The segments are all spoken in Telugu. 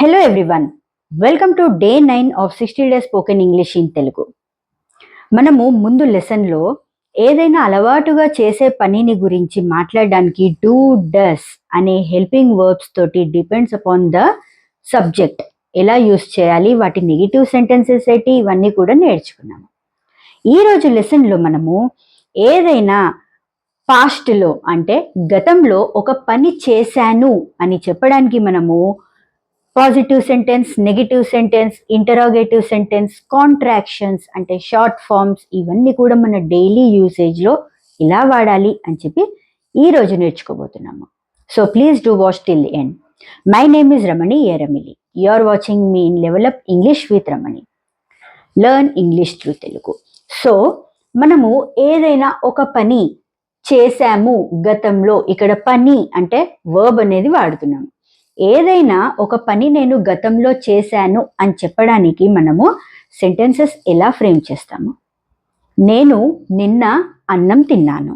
Hello everyone. Welcome to day 9 of 60 days spoken English in Telugu. మనము ముందు లెసన్లో ఏదైనా అలవాటుగా చేసే పనిని గురించి మాట్లాడడానికి డూ డస్ అనే హెల్పింగ్ వర్బ్స్ తోటి డిపెండ్స్ అపాన్ ద సబ్జెక్ట్ ఎలా యూస్ చేయాలి, వాటి నెగిటివ్ సెంటెన్సెస్ ఏంటి, ఇవన్నీ కూడా నేర్చుకున్నాము. ఈరోజు లెసన్లో మనము ఏదైనా పాస్ట్లో అంటే గతంలో ఒక పని చేశాను అని చెప్పడానికి మనము positive sentence, negative sentence, interrogative sentence, contractions అంటే షార్ట్ ఫార్మ్స్ ఇవన్నీ కూడా మన డైలీ యూసేజ్లో ఇలా వాడాలి అని చెప్పి ఈరోజు నేర్చుకోబోతున్నాము. So please do watch till the end. My name is Ramani Eramili. You are watching me in level up English with Ramani. Learn English through Telugu. So మనము ఏదైనా ఒక పని చేశాము గతంలో, ఇక్కడ పని అంటే వర్బ్ అనేది వాడుతున్నాము. ఏదైనా ఒక పని నేను గతంలో చేశాను అని చెప్పడానికి మనము సెంటెన్సెస్ ఎలా ఫ్రేమ్ చేస్తాము? నేను నిన్న అన్నం తిన్నాను.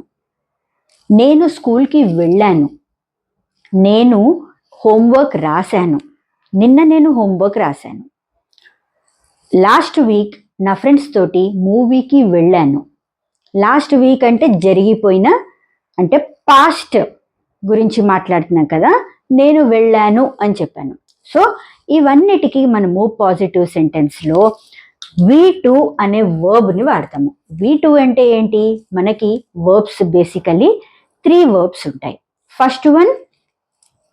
నేను స్కూల్కి వెళ్ళాను. నేను హోంవర్క్ రాశాను. నిన్న నేను హోంవర్క్ రాశాను. లాస్ట్ వీక్ నా ఫ్రెండ్స్ తోటి మూవీకి వెళ్ళాను. లాస్ట్ వీక్ అంటే జరిగిపోయిన, అంటే పాస్ట్ గురించి మాట్లాడుతున్నాం కదా, నేను వెళ్ళాను అని చెప్పాను. సో ఇవన్నిటికీ మనము పాజిటివ్ సెంటెన్స్లో V2 అనే వర్బ్ని వాడతాము. V2 అంటే ఏంటి? మనకి వర్బ్స్ బేసికలీ 3 వర్బ్స్ ఉంటాయి. ఫస్ట్ వన్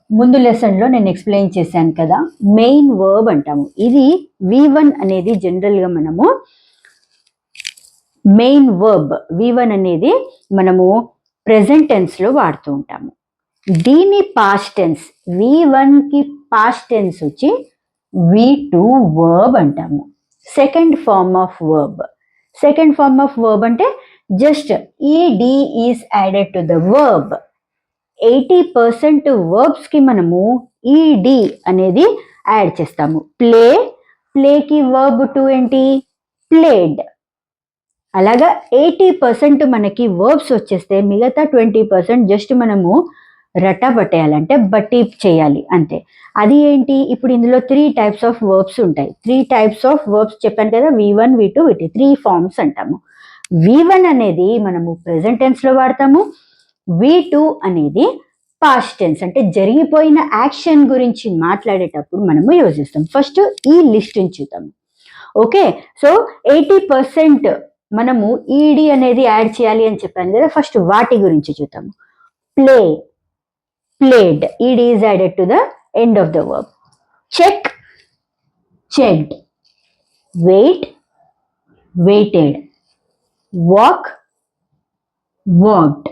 ముందు లెసన్లో నేను ఎక్స్ప్లెయిన్ చేశాను కదా, మెయిన్ వర్బ్ అంటాము. ఇది V1 అనేది జనరల్గా మనము మెయిన్ వర్బ్ V1 అనేది మనము ప్రెజెంట్ టెన్స్లో వాడుతూ ఉంటాము. దీని పాస్ట్ టెన్స్ V1కి పాస్ట్ టెన్స్ వచ్చి V2 వర్బ్ అంటాము. Second form of verb. Second form of verb అంటే just ED is added to the verb. 80% వర్బ్స్కి మనము ED అనేది యాడ్ చేస్తాము. ప్లేకి వర్బ్ టు ఏంటి? ప్లేడ్. అలాగా 80% మనకి వర్బ్స్ వచ్చేస్తే మిగతా 20% జస్ట్ మనము రట్టా పట్టేయాలంటే బట్టి చేయాలి అంతే. అది ఏంటి? ఇప్పుడు ఇందులో 3 టైప్స్ ఆఫ్ వర్బ్స్ ఉంటాయి. 3 టైప్స్ ఆఫ్ వర్బ్స్ చెప్పాను కదా, V1, V2, V3 3 ఫార్మ్స్ అంటాము. V1 అనేది మనము ప్రెజెంట్ టెన్స్లో వాడతాము. V2 అనేది పాస్ట్ టెన్స్ అంటే జరిగిపోయిన యాక్షన్ గురించి మాట్లాడేటప్పుడు మనము యూజ్ చేస్తాం. ఫస్ట్ ఈ లిస్ట్ చూద్దాము. ఓకే, సో 80% మనము ED అనేది యాడ్ చేయాలి అని చెప్పాను కదా, ఫస్ట్ వాటి గురించి చూద్దాము. played, ED is added to the end of the verb. Check, checked. Wait, waited. Walk, walked.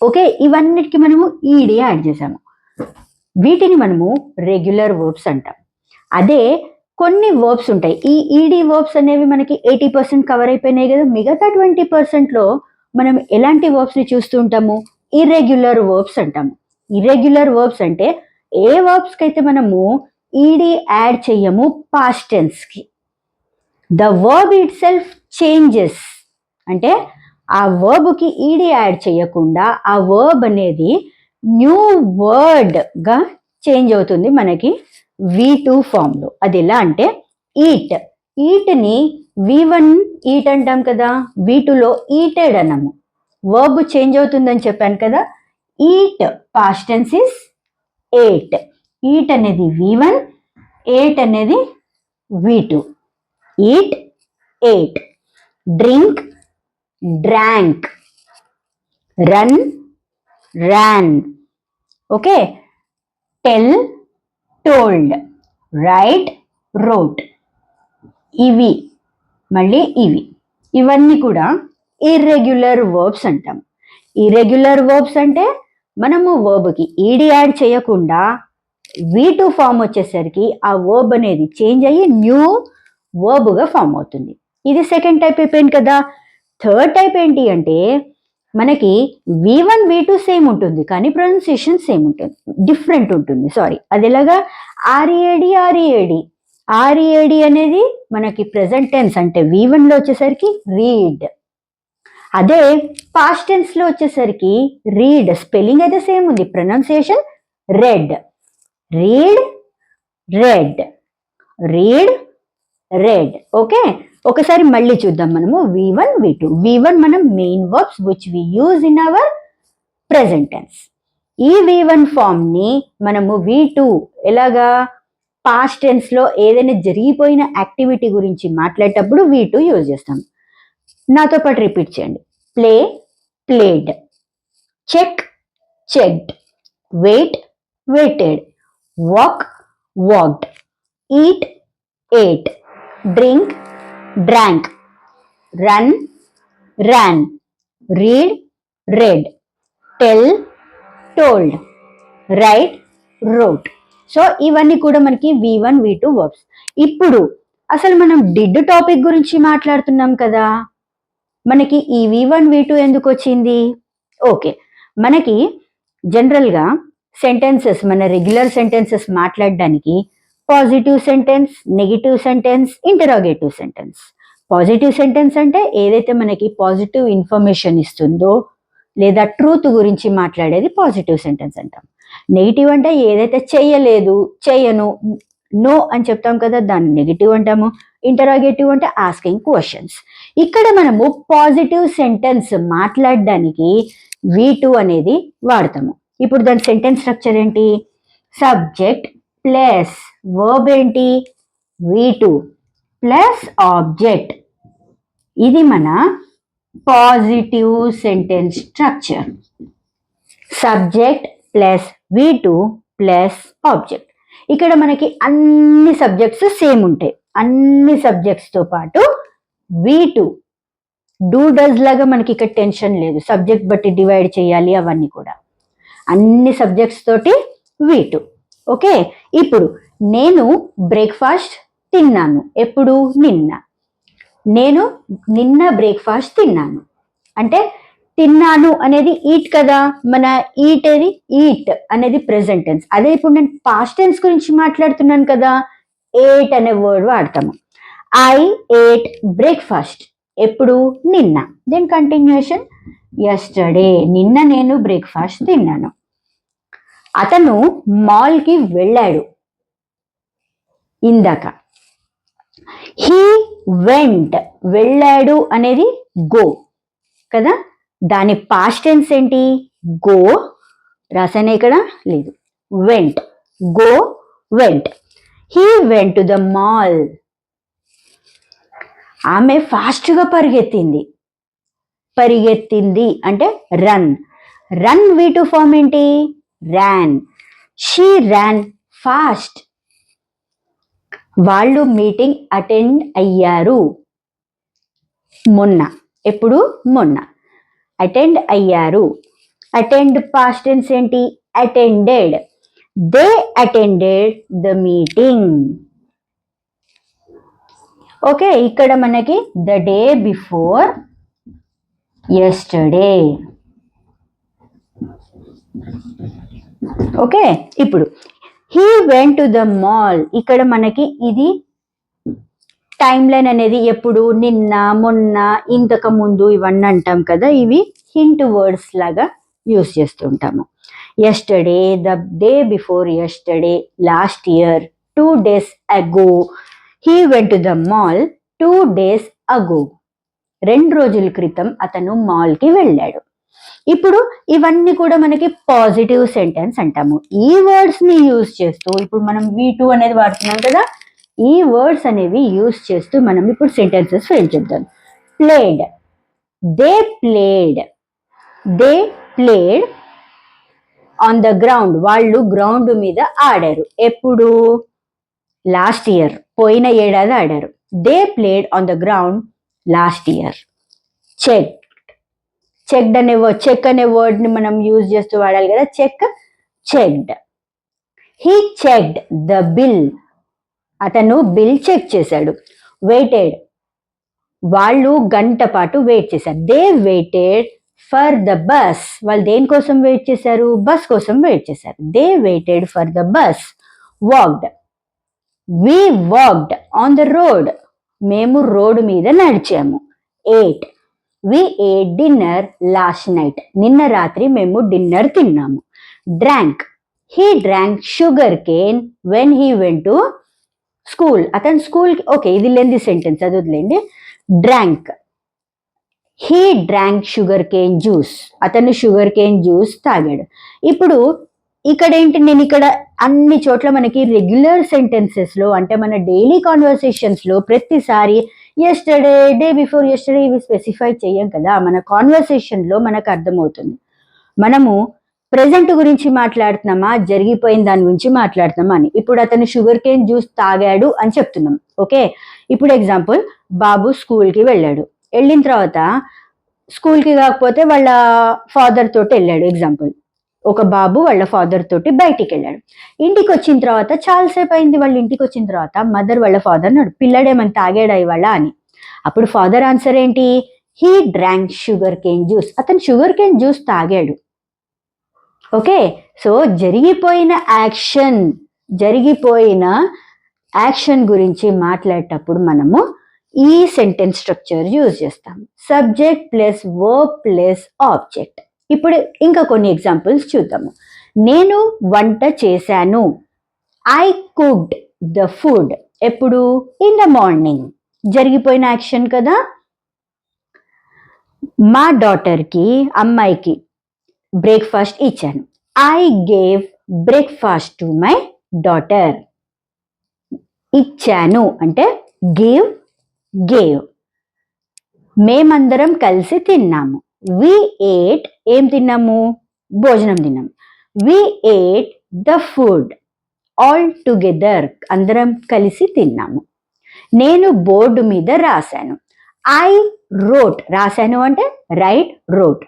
Okay, ఇవన్నిటికీ మనము ED యాడ్ చేసాము. వీటిని మనము రెగ్యులర్ వర్బ్స్ అంటాం. అదే కొన్ని వర్బ్స్ ఉంటాయి, ఈ ED వర్బ్స్ అనేవి మనకి 80% కవర్ అయిపోయినాయి కదా, మిగతా 20%లో మనం ఎలాంటి వర్బ్స్ని చూస్తూ ఉంటాము? ఇర్రెగ్యులర్ వర్బ్స్ అంటాము. ఇర్రెగ్యులర్ వర్బ్స్ అంటే ఏ వర్బ్స్కి అయితే మనము ED యాడ్ చెయ్యము పాస్ట్ టెన్స్కి. The verb itself changes, అంటే ఆ వర్బ్కి ED యాడ్ చేయకుండా ఆ వర్బ్ అనేది న్యూ వర్డ్గా చేంజ్ అవుతుంది మనకి V2 ఫామ్లో. అది ఎలా అంటే ఈట్ని V1 ఈట్ అంటాం కదా, V2లో ఈటెడ్ అన్నాము. వర్బ్ చేంజ్ అవుతుందని చెప్పాను కదా. Eat past tense is ate. Eat అనేది V1, ate అనేది V2. Eat, ate. Drink, drank. Run, ran. Okay, tell, told. Write, wrote. ఇవి మళ్ళీ ఇవన్నీ కూడా ఇర్రెగ్యులర్ వర్బ్స్ అంటాం. ఇర్రెగ్యులర్ వర్బ్స్ అంటే మనము వర్బ్కి ED యాడ్ చేయకుండా V2 ఫామ్ వచ్చేసరికి ఆ వర్బ్ అనేది చేంజ్ అయ్యి న్యూ వర్బ్గా ఫామ్ అవుతుంది. ఇది సెకండ్ టైప్ అయిపోయింది కదా. థర్డ్ టైప్ ఏంటి అంటే మనకి V1, V2 సేమ్ ఉంటుంది కానీ ప్రొనౌన్సియేషన్ సేమ్ ఉంటుంది, డిఫరెంట్ ఉంటుంది. సారీ, అది ఎలాగా? READ అనేది మనకి ప్రెజెంట్ టెన్స్ అంటే V1లో వచ్చేసరికి రీడ్. అదే పాస్ట్ టెన్స్లో వచ్చేసరికి రీడ్, స్పెల్లింగ్ అయితే సేమ్ ఉంది, pronunciation read. Read, read, read, read. Okay, ఒకసారి మళ్ళీ చూద్దాం మనము V1 V2. V1 మనం main verbs which we use in our present tense. ఈ V1 ఫామ్ ని మనము V2 ఎలాగా పాస్ట్ టెన్స్ లో ఏదైనా జరిగిపోయిన యాక్టివిటీ గురించి మాట్లాడేటప్పుడు V2 యూజ్ చేస్తాం. నాతో పాటు రిపీట్ చేయండి. Play, played, check, checked, wait, waited, walk, walked, eat, ate, drink, drank, run, ran, read, read, tell, told, write, wrote. So ఇవన్నీ కూడా మనకి V1 V2 వర్బ్స్. ఇప్పుడు అసలు మనం డిడ్ టాపిక్ గురించి మాట్లాడుతున్నాం కదా, మనకి ఈ V1 V2 ఎందుకు వచ్చింది? ఓకే, మనకి జనరల్గా సెంటెన్సెస్, మన రెగ్యులర్ సెంటెన్సెస్ మాట్లాడడానికి positive sentence, negative sentence, interrogative sentence. Positive sentence అంటే ఏదైతే మనకి పాజిటివ్ ఇన్ఫర్మేషన్ ఇస్తుందో లేదా ట్రూత్ గురించి మాట్లాడేది పాజిటివ్ సెంటెన్స్ అంటాం. నెగిటివ్ అంటే ఏదైతే చెయ్యలేదు, చెయ్యను, నో అని చెప్తాం కదా, దాన్ని నెగిటివ్ అంటాము. ఇంటరాగేటివ్ అంటే ఆస్కింగ్ క్వశ్చన్స్. ఇక్కడ మనము పాజిటివ్ సెంటెన్స్ మాట్లాడడానికి V2 అనేది వాడతాము. ఇప్పుడు దాని సెంటెన్స్ స్ట్రక్చర్ ఏంటి? సబ్జెక్ట్ ప్లస్ వర్బ్ ఏంటి? V2 plus object. ఇది మన positive sentence structure. Subject plus V2 plus object. ఇక్కడ మనకి అన్ని సబ్జెక్ట్స్ సేమ్ ఉంటాయి. అన్ని సబ్జెక్ట్స్ తో పాటు V2 డూ డస్ లాగా మనకి ఇక్కడ టెన్షన్ లేదు, సబ్జెక్ట్ బట్టి డివైడ్ చేయాలి అవన్నీ కూడా. అన్ని సబ్జెక్ట్స్ తోటి V2. ఓకే, ఇప్పుడు నేను బ్రేక్ఫాస్ట్ తిన్నాను. ఎప్పుడు? నిన్న. నేను నిన్న బ్రేక్ఫాస్ట్ తిన్నాను అంటే తిన్నాను అనేది ఈట్ కదా, మన ఈట్ ఏది? ఈట్ అనేది ప్రెసెంట్ టెన్స్. అదే ఇప్పుడు నేను పాస్ట్ టెన్స్ గురించి మాట్లాడుతున్నాను కదా, ఏట్ అనే వర్డ్ వాడతాము. I ate breakfast. ఎప్పుడు? నిన్న. Then continuation yesterday. నిన్న నేను బ్రేక్ఫాస్ట్ తిన్నాను. అతను మాల్కి వెళ్ళాడు ఇందాక. He went. వెళ్ళాడు అనేది గో కదా, దాని పాస్ట్ టెన్స్ ఏంటి? గో. రాసానే ఇక్కడ? లేదు. Went. Go, went. He went to the mall. ఆమె ఫాస్ట్గా పరిగెత్తింది. పరిగెత్తింది అంటే రన్. రన్ V2 ఫామ్ ఏంటి? ర్యాన్. She ran fast. వాళ్ళు మీటింగ్ అటెండ్ అయ్యారు మొన్న. ఎప్పుడు? మొన్న. అటెండ్ అయ్యారు. అటెండ్ పాస్ట్ టెన్స్ ఏంటి? Attended. They attended the meeting. Okay, ఇక్కడ మనకి the day before yesterday. Okay, ఇప్పుడు he went to the mall. ఇక్కడ మనకి ఇది టైమ్ లైన్ అనేది ఎప్పుడు? నిన్న, మొన్న, ఇంతకు ముందు ఇవన్నీ అంటాం కదా, ఇవి హింట్ వర్డ్స్ లాగా యూస్ చేస్తుంటాము. Yesterday, the day before yesterday, last year, 2 days ago. He went to the mall 2 days ago. 2 రోజుల క్రితం అతను మాల్కి వెళ్ళాడు. ఇప్పుడు ఇవన్నీ కూడా మనకి పాజిటివ్ సెంటెన్స్ అంటాము. ఈ వర్డ్స్ ని యూజ్ చేస్తూ ఇప్పుడు మనం V2 అనేది వాడుతున్నాం కదా, ఈ వర్డ్స్ అనేవి యూజ్ చేస్తూ మనం ఇప్పుడు సెంటెన్సెస్ ఫ్రేమ్ చేద్దాం. Played. They played. They played on the ground. వాళ్ళు గ్రౌండ్ మీద ఆడారు. ఎప్పుడు? Last year. పోయిన ఏడాది ఆడారు. They played on the ground last year. Check. Checked అనే వర్డ్, చెక్ అనే వర్డ్ ని మనం యూజ్ చేస్తూ వాడాలి కదా, check, checked. He checked the bill. అతను బిల్ చెక్ చేశాడు. వెయిటెడ్. వాళ్ళు గంట పాటు వెయిట్ చేశారు. They waited for the bus. వాళ్ళు దేనికోసం వెయిట్ చేశారు? బస్ కోసం వెయిట్ చేశారు. They waited for the bus. Walked. We walked on the road. మేము రోడ్డు మీద నడిచాము. Ate. We ate dinner last night. నిన్న రాత్రి మేము డిన్నర్ తిన్నాము. Drank. He drank sugar cane when he went to school. అతను స్కూల్కి, ఓకే ఇది లెంది సెంటెన్స్, అది వదిలేండి. Drank, he drank sugar cane juice, అతను షుగర్ కేన్ జ్యూస్ తాగాడు. ఇప్పుడు ఇక్కడ ఏంటి, నేను ఇక్కడ అన్ని చోట్ల మనకి రెగ్యులర్ సెంటెన్సెస్లో అంటే మన డైలీ కాన్వర్సేషన్స్లో ప్రతిసారి ఎస్టర్డే, డే బిఫోర్ ఎస్టర్డే ఇవి స్పెసిఫై చెయ్యం కదా. మన కాన్వర్సేషన్లో మనకు అర్థమవుతుంది మనము ప్రెజెంట్ గురించి మాట్లాడుతున్నామా, జరిగిపోయిన దాని గురించి మాట్లాడుతున్నామా అని. ఇప్పుడు అతను షుగర్ కేన్ జ్యూస్ తాగాడు అని చెప్తున్నాం. ఓకే, ఇప్పుడు ఎగ్జాంపుల్, బాబు స్కూల్కి వెళ్ళాడు. వెళ్ళిన తర్వాత స్కూల్కి కాకపోతే వాళ్ళ ఫాదర్ తోటి వెళ్ళాడు. ఎగ్జాంపుల్, ఒక బాబు వాళ్ళ ఫాదర్ తోటి బయటికి వెళ్ళాడు. ఇంటికి వచ్చిన తర్వాత చాలాసేపు అయింది. వాళ్ళ ఇంటికి వచ్చిన తర్వాత మదర్ వాళ్ళ ఫాదర్ అన్నాడు, పిల్లడేమని తాగాడా ఇవాళ అని. అప్పుడు ఫాదర్ ఆన్సర్ ఏంటి, he drank sugar cane juice, అతను షుగర్ కేన్ జ్యూస్ తాగాడు. ఓకే, సో జరిగిపోయిన యాక్షన్ గురించి మాట్లాడేటప్పుడు మనము ఈ సెంటెన్స్ స్ట్రక్చర్ యూజ్ చేస్తాం, subject plus verb plus object. ఇప్పుడు ఇంకా కొన్ని ఎగ్జాంపుల్స్ చూద్దాము. నేను వంట చేశాను, ఐ కుక్డ్ ద ఫుడ్. ఎప్పుడు, ఇన్ ద మార్నింగ్, జరిగిపోయిన యాక్షన్ కదా. మా డాటర్కి, అమ్మాయికి బ్రేక్ఫాస్ట్ ఇచ్చాను, I gave breakfast to my daughter. ఇచ్చాను అంటే గివ్, గేవ్. మేమందరం కలిసి తిన్నాము, వి ఏట్, ఏం తిన్నాము, భోజనం తిన్నాము. We ate the food all together, అందరం కలిసి తిన్నాము. నేను బోర్డు మీద రాశాను, ఐ రోట్, రాశాను అంటే right, wrote,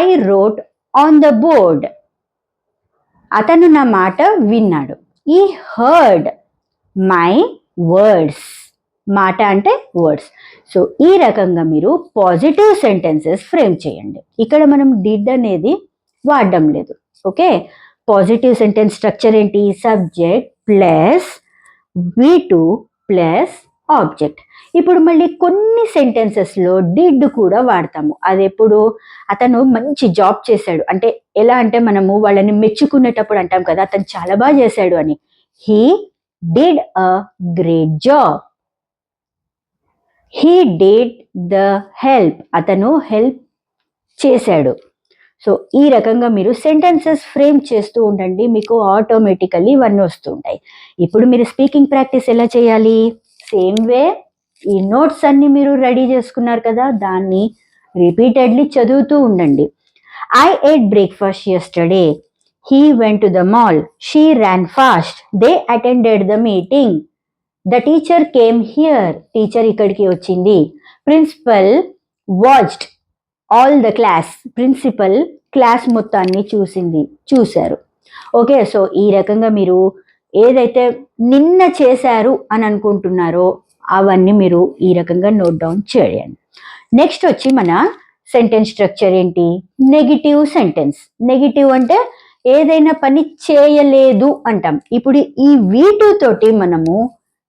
I wrote on the board. అతను నా మాట విన్నాడు, ఈ హర్డ్ మై వర్డ్స్, మాట అంటే వర్డ్స్. సో ఈ రకంగా మీరు పాజిటివ్ సెంటెన్సెస్ ఫ్రేమ్ చేయండి. ఇక్కడ మనం డిడ్ అనేది వాడడం లేదు. ఓకే, పాజిటివ్ సెంటెన్స్ స్ట్రక్చర్ ఏంటి, subject plus V2 plus object. ఇప్పుడు మళ్ళీ కొన్ని సెంటెన్సెస్లో డిడ్ కూడా వాడతాము. అది ఎప్పుడు, అతను మంచి జాబ్ చేశాడు అంటే ఎలా అంటే మనము వాళ్ళని మెచ్చుకునేటప్పుడు అంటాం కదా, అతను చాలా బాగా చేశాడు అని. He did a great job, he did the help, అతను హెల్ప్ చేశాడు. సో ఈ రకంగా మీరు సెంటెన్సెస్ ఫ్రేమ్ చేస్తూ ఉండండి, మీకు ఆటోమేటికల్లీ ఇవన్నీ వస్తుంటాయి. ఇప్పుడు మీరు స్పీకింగ్ ప్రాక్టీస్ ఎలా చేయాలి, సేమ్ వే ఈ నోట్స్ అన్ని మీరు రెడీ చేసుకున్నారు కదా, దాన్ని రిపీటెడ్లీ చదువుతూ ఉండండి. I ate breakfast yesterday, he went to the mall, she ran fast, they attended the meeting, the teacher came here, teacher ఇక్కడికి వచ్చింది, principal watched all the class, principal class మొత్తాన్ని చూశారు. ఓకే, సో ఈ రకంగా మీరు ఏదైతే నిన్న చేశారు అని అనుకుంటున్నారో అవన్నీ మీరు ఈ రకంగా నోట్ డౌన్ చేయండి. నెక్స్ట్ వచ్చి మన సెంటెన్స్ స్ట్రక్చర్ ఏంటి, నెగిటివ్ సెంటెన్స్. నెగిటివ్ అంటే ఏదైనా పని చేయలేదు అంటాం. ఇప్పుడు ఈ V2 తోటి మనము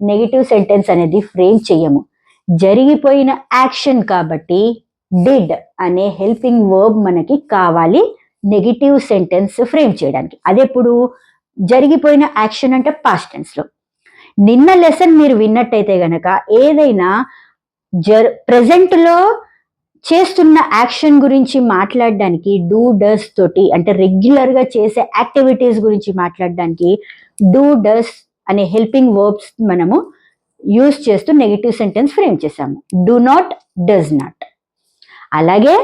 నెగిటివ్ సెంటెన్స్ అనేది ఫ్రేమ్ చేయము. జరిగిపోయిన యాక్షన్ కాబట్టి డిడ్ అనే హెల్పింగ్ వర్బ్ మనకి కావాలి నెగిటివ్ సెంటెన్స్ ఫ్రేమ్ చేయడానికి. అదెప్పుడు, జరిగిపోయిన యాక్షన్ అంటే పాస్ట్ టెన్స్లో. నిన్న లెసన్ మీరు విన్నట్టయితే గనక ఏదైనా ప్రెజెంట్లో చేస్తున్న యాక్షన్ గురించి మాట్లాడడానికి డూ డస్ తోటి, అంటే రెగ్యులర్గా చేసే యాక్టివిటీస్ గురించి మాట్లాడడానికి డూ డస్ అనే హెల్పింగ్ వర్బ్స్ మనము యూజ్ చేస్తూ నెగిటివ్ సెంటెన్స్ ఫ్రేమ్ చేసాము, డూ నాట్, డస్ నాట్. అలాగే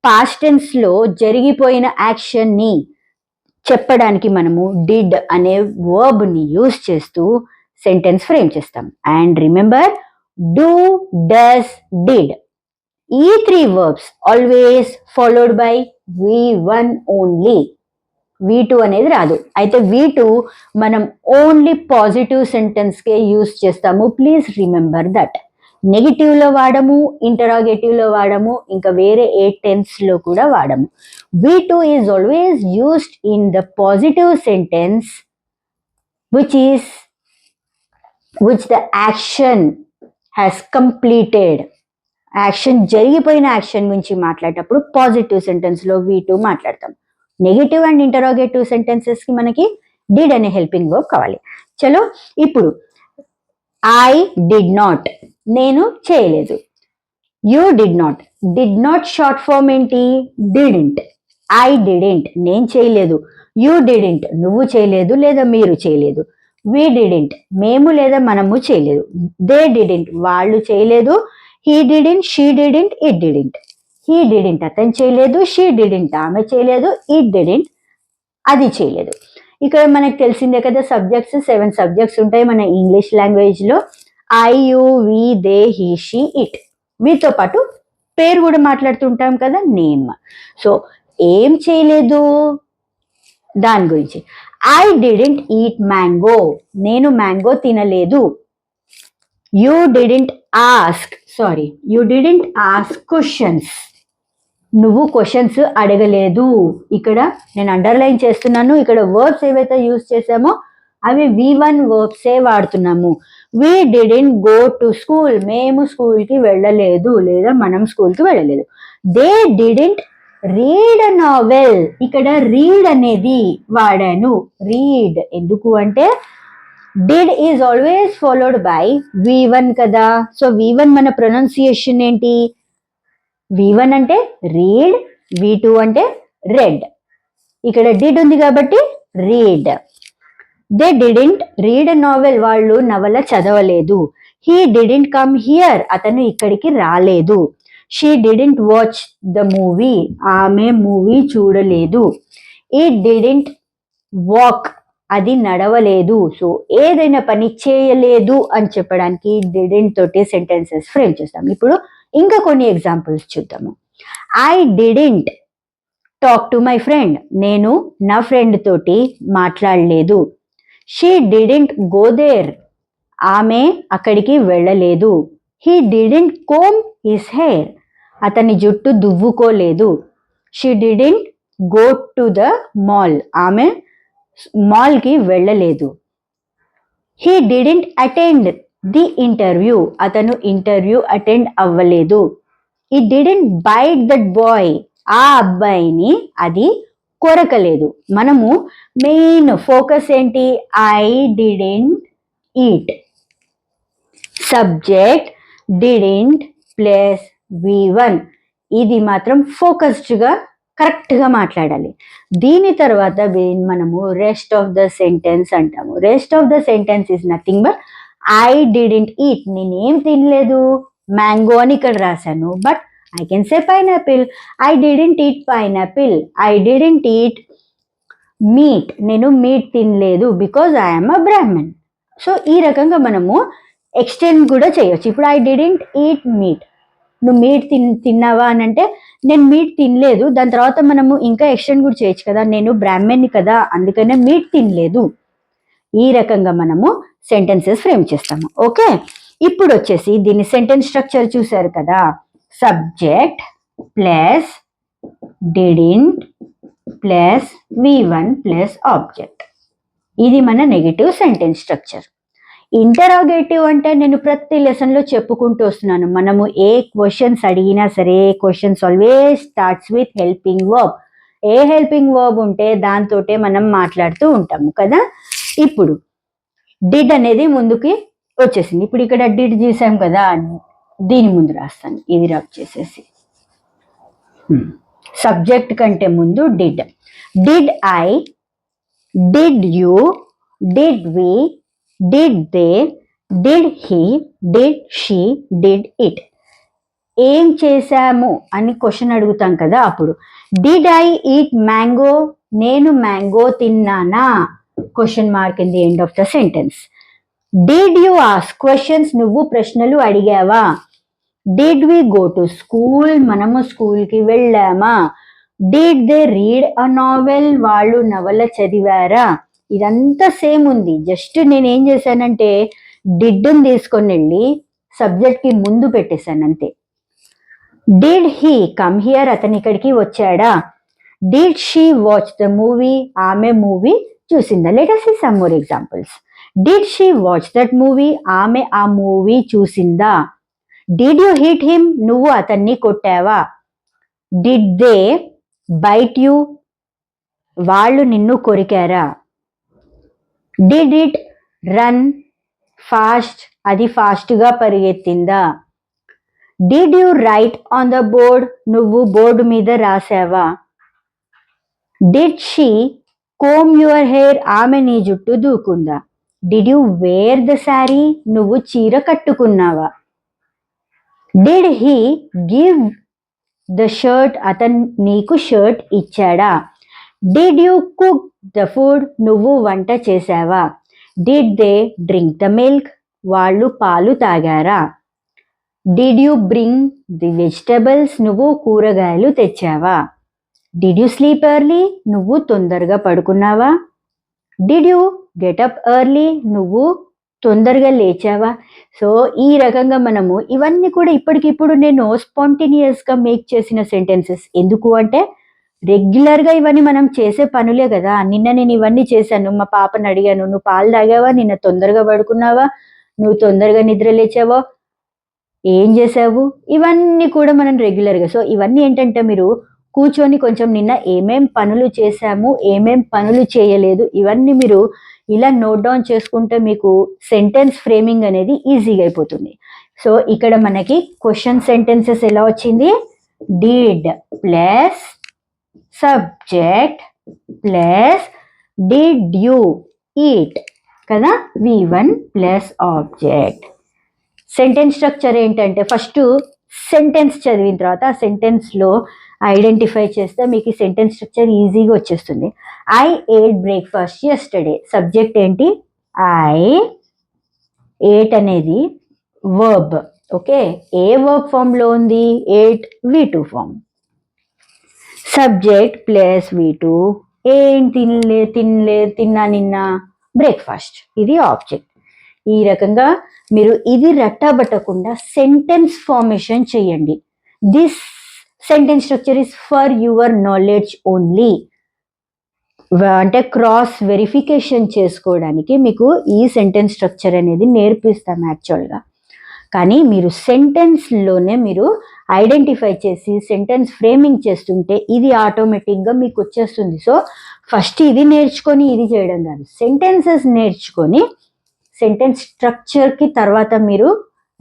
పాస్ట్ టెన్స్లో జరిగిపోయిన యాక్షన్ని చెప్పడానికి మనము డిడ్ అనే వర్బ్ని యూజ్ చేస్తూ సెంటెన్స్ ఫ్రేమ్ చేస్తాం. And remember, do, does, did, ఈ 3 verbs always followed by V1 only. V2 అనేది రాదు. అయితే V2 మనం ఓన్లీ పాజిటివ్ సెంటెన్స్కే యూజ్ చేస్తాము. Please remember that. నెగిటివ్లో వాడము, ఇంటరాగేటివ్లో వాడము, ఇంకా వేరే ఏ టెన్స్లో కూడా వాడము. V2 is always used in the positive sentence which the action has completed. Action, జరిగిపోయిన యాక్షన్ గురించి మాట్లాడేటప్పుడు పాజిటివ్ సెంటెన్స్లో V2 మాట్లాడతాం. నెగిటివ్ అండ్ ఇంటరాగేటివ్ సెంటెన్సెస్ కి మనకి డిడ్ అనే హెల్పింగ్ వర్బ్ కావాలి. చలో ఇప్పుడు ఐ డిడ్ నాట్, నేను చేయలేదు. You did not short form ఏంటి? డిడింట్. ఐ డిడింట్, నేను చేయలేదు. యూ డిడింట్, నువ్వు చేయలేదు లేదా మీరు చేయలేదు. వి డిడింట్, మేము లేదా మనము చేయలేదు. దే డిడింట్, వాళ్ళు చేయలేదు. He didn't, she didn't, it didn't. He didn't, అతను చేయలేదు. షీ డిడింట్, ఆమె చేయలేదు. ఇట్ డిడింట్, అది చేయలేదు. ఇక్కడ మనకు తెలిసిందే కదా సబ్జెక్ట్స్, 7 సబ్జెక్ట్స్ ఉంటాయి మన ఇంగ్లీష్ లాంగ్వేజ్ లో. I, you, we, they, he, she, it. వీటితో పాటు పేరు కూడా మాట్లాడుతుంటాం కదా, నేమ్. సో ఏం చేయలేదు దాని గురించి. ఐ డిడింట్ ఈట్ మ్యాంగో, నేను మ్యాంగో తినలేదు. యూ డిడింట్ ఆస్క్ క్వశ్చన్స్, నువ్వు క్వశ్చన్స్ అడగలేదు. ఇక్కడ నేను అండర్లైన్ చేస్తున్నాను, ఇక్కడ వర్బ్స్ ఏవైతే యూజ్ చేసామో అవి V1 వర్బ్సే వాడుతున్నాము. We didn't go to school, మేము స్కూల్కి వెళ్ళలేదు లేదా మనం స్కూల్కి వెళ్ళలేదు. They didn't read a novel, ఇక్కడ రీడ్ అనేది వాడాను. రీడ్ ఎందుకు అంటే did is always followed by V1 కదా. సో V1 మన ప్రొనౌన్సియేషన్ ఏంటి? V1 అంటే రీడ్, V2 అంటే రెడ్. ఇక్కడ డిడ్ ఉంది కాబట్టి read. They didn't read a novel, వాళ్ళు నవల చదవలేదు. హీ డిడింట్ కమ్ హియర్, అతను ఇక్కడికి రాలేదు. She didn't watch the movie, ఆమె మూవీ చూడలేదు. ఇట్ డిడింట్ వాక్, అది నడవలేదు. సో ఏదైనా పని చేయలేదు అని చెప్పడానికి డిడింట్ తోటి సెంటెన్సెస్ ఫ్రేమ్ చేస్తాం. ఇప్పుడు ఇంకా కొన్ని ఎగ్జాంపుల్స్ చూద్దాము. I didn't talk to my friend, నేను నా ఫ్రెండ్ తోటి మాట్లాడలేదు. షీ డిడింట్ గో దేర్, ఆమె అక్కడికి వెళ్ళలేదు. He didn't comb his hair, అతని జుట్టు దువ్వుకోలేదు. She didn't go to the mall, ఆమె మాల్కి వెళ్ళలేదు. He didn't attend the interview, అతను ఇంటర్వ్యూ అటెండ్ అవ్వలేదు. It didn't bite that boy, ఆ అబ్బాయిని అది కొరకలేదు. మనము మెయిన్ ఫోకస్ ఏంటి? I didn't eat. Subject didn't plus V1, ఇది మాత్రం ఫోకస్డ్గా కరెక్ట్గా మాట్లాడాలి. దీని తర్వాత మనము రెస్ట్ ఆఫ్ ద సెంటెన్స్ అంటాము. Rest of the sentence is nothing but I didn't eat, నేనేం తినలేదు. మ్యాంగో అని ఇక్కడ రాశాను, but I can say pineapple. I didn't eat pineapple. I didn't eat meat, నేను మీట్ తినలేదు because I'm a Brahmin. So ఈ రకంగా మనము ఎక్స్టెండ్ కూడా చేయొచ్చు. ఇప్పుడు ఐ డిడింట్ ఈట్ మీట్, నువ్వు మీట్ తిన్నావా అని అంటే నేను మీట్ తినలేదు. దాని తర్వాత మనము ఇంకా ఎక్స్టెండ్ కూడా చేయొచ్చు కదా, నేను బ్రాహ్మణ్ని కదా అందుకనే మీట్ తినలేదు. ఈ రకంగా మనము సెంటెన్సెస్ ఫ్రేమ్ చేస్తాము. ఓకే, ఇప్పుడు వచ్చేసి దీని సెంటెన్స్ స్ట్రక్చర్ చూసారు కదా. Subject plus didn't plus V1 plus object, ఇది మన నెగటివ్ సెంటెన్స్ స్ట్రక్చర్. ఇంటరాగేటివ్ అంటే నేను ప్రతి లెసన్లో చెప్పుకుంటూ వస్తున్నాను, మనము ఏ క్వశ్చన్స్ అడిగినా సరే questions always starts with helping verb. A helping verb ఉంటే దాంతోటే మనం మాట్లాడుతూ ఉంటాము కదా. ఇప్పుడు డిడ్ అనేది ముందుకి వచ్చేసింది. ఇప్పుడు ఇక్కడ డిడ్ చేసాం కదా, దీని ముందు రాస్తాను, ఇది రబ్ చేసేసి. సబ్జెక్ట్ కంటే ముందు did. Did I, did you, did we, did they, did he, did she, did it. ఏం చేశాము అని క్వశ్చన్ అడుగుతాం కదా, అప్పుడు డిడ్ ఐ ఈట్ మ్యాంగో, నేను మ్యాంగో తిన్నానా, question mark in the end of the sentence. Did you ask questions, నువ్వు ప్రశ్నలు అడిగావా. Did we go to school, మనము స్కూల్కి వెళ్ళామా. Did they read a novel, వాళ్ళు నవల చదివారా. ఇదంతా సేమ్ ఉంది, జస్ట్ నేనేం చేశానంటే డిడ్ని తీసుకొని వెళ్ళి సబ్జెక్ట్కి ముందు పెట్టేశాను అంతే. డిడ్ హీ కమ్ హియర్, అతను ఇక్కడికి వచ్చాడా. Did she watch the movie, ఆమె మూవీ చూసిందా. Let us see some more examples. Did she watch that movie, ఆమె ఆ మూవీ చూసిందా. డిడ్ యూ హిట్ హిమ్, నువ్వు అతన్ని కొట్టావా. డిడ్ దే బైట్ యూ, వాళ్ళు నిన్ను కొరికారా? Did it run fast? అది ఫాస్ట్గా పరిగెత్తిందా? Did you write on the board? నువ్వు బోర్డు మీద రాసావా? Did she comb your hair? ఆమె నీ జుట్టు దూకుందా? Did you wear the sari? నువ్వు చీర కట్టుకున్నావా? Did he give the shirt? అతను నీకు షర్ట్ ఇచ్చాడా? Did you cook the food? నువ్వు వంట చేసావా? Did they drink the milk? వాళ్ళు పాలు తాగారా? Did you bring the vegetables? నువ్వు కూరగాయలు తెచ్చావా? Did you sleep early? నువ్వు తొందరగా పడుకున్నావా? Did you get up early? నువ్వు తొందరగా లేచావా? సో ఈ రకంగా మనము ఇవన్నీ కూడా ఇప్పటికిప్పుడు నేను స్పాంటేనియస్గా మేక్ చేసిన సెంటెన్సెస్. ఎందుకు అంటే రెగ్యులర్గా ఇవన్నీ మనం చేసే పనులే కదా. నిన్న నేను ఇవన్నీ చేశాను, మా పాపను అడిగాను, నువ్వు పాలు తాగావా? నిన్న తొందరగా పడుకున్నావా? నువ్వు తొందరగా నిద్ర లేచావా? ఏం చేసావు? ఇవన్నీ కూడా మనం రెగ్యులర్గా. సో ఇవన్నీ ఏంటంటే మీరు కూర్చొని కొంచెం నిన్న ఏమేం పనులు చేశాము, ఏమేం పనులు చేయలేదు, ఇవన్నీ మీరు ఇలా నోట్ డౌన్ చేసుకుంటే మీకు సెంటెన్స్ ఫ్రేమింగ్ అనేది ఈజీగా అయిపోతుంది. సో ఇక్కడ మనకి క్వశ్చన్ సెంటెన్సెస్ ఎలా వచ్చింది? Did plus subject plus did you eat కదా, V1 plus object. Sentence structure ఏంటంటే ఫస్ట్ సెంటెన్స్ చదివిన తర్వాత ఆ సెంటెన్స్లో ఐడెంటిఫై చేస్తే మీకు ఈ సెంటెన్స్ స్ట్రక్చర్ ఈజీగా వచ్చేస్తుంది. I ate breakfast yesterday. Subject ఏంటి? ఐ. ఏట్ అనేది వర్బ్. ఓకే, ఏ వర్బ్ ఫామ్లో ఉంది? Ate V2 form. Subject plus V2. ఏం తిన్నా నిన్న? బ్రేక్ఫాస్ట్. ఇది ఆబ్జెక్ట్. ఈ రకంగా మీరు ఇది రట్టబట్టకుండా సెంటెన్స్ ఫార్మేషన్ చేయండి. This sentence structure is for your knowledge only. అంటే క్రాస్ వెరిఫికేషన్ చేసుకోవడానికి మీకు ఈ సెంటెన్స్ స్ట్రక్చర్ అనేది నేర్పిస్తాం యాక్చువల్గా. కానీ మీరు సెంటెన్స్లోనే మీరు ఐడెంటిఫై చేసి సెంటెన్స్ ఫ్రేమింగ్ చేస్తుంటే ఇది ఆటోమేటిక్గా మీకు వచ్చేస్తుంది. సో ఫస్ట్ ఇది నేర్చుకొని ఇది చేయడం కాదు, సెంటెన్సెస్ నేర్చుకొని సెంటెన్స్ స్ట్రక్చర్కి తర్వాత మీరు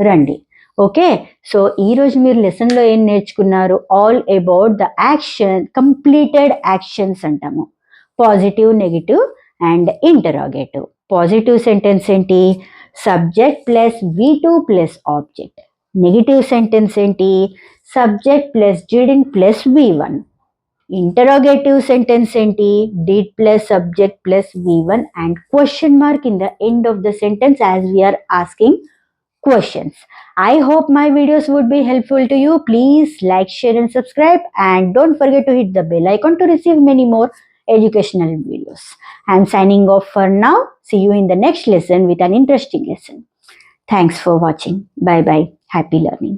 రండి. ఓకే, సో ఈరోజు మీరు లెసన్లో ఏం నేర్చుకున్నారు? All about the action, completed actions అంటాము. Positive, negative and interrogative. Positive sentence ఏంటి? Subject plus V2 plus object. Negative sentence ఏంటి? Subject plus did plus V1. Interrogative sentence ఏంటి? Did plus subject plus V1 and question mark in the end of the sentence as we are asking questions. I hope my videos would be helpful to you. Please like, share and subscribe, and don't forget to hit the bell icon to receive many more educational videos. I am signing off for now. See you in the next lesson with an interesting lesson. Thanks for watching. Bye bye. Happy learning.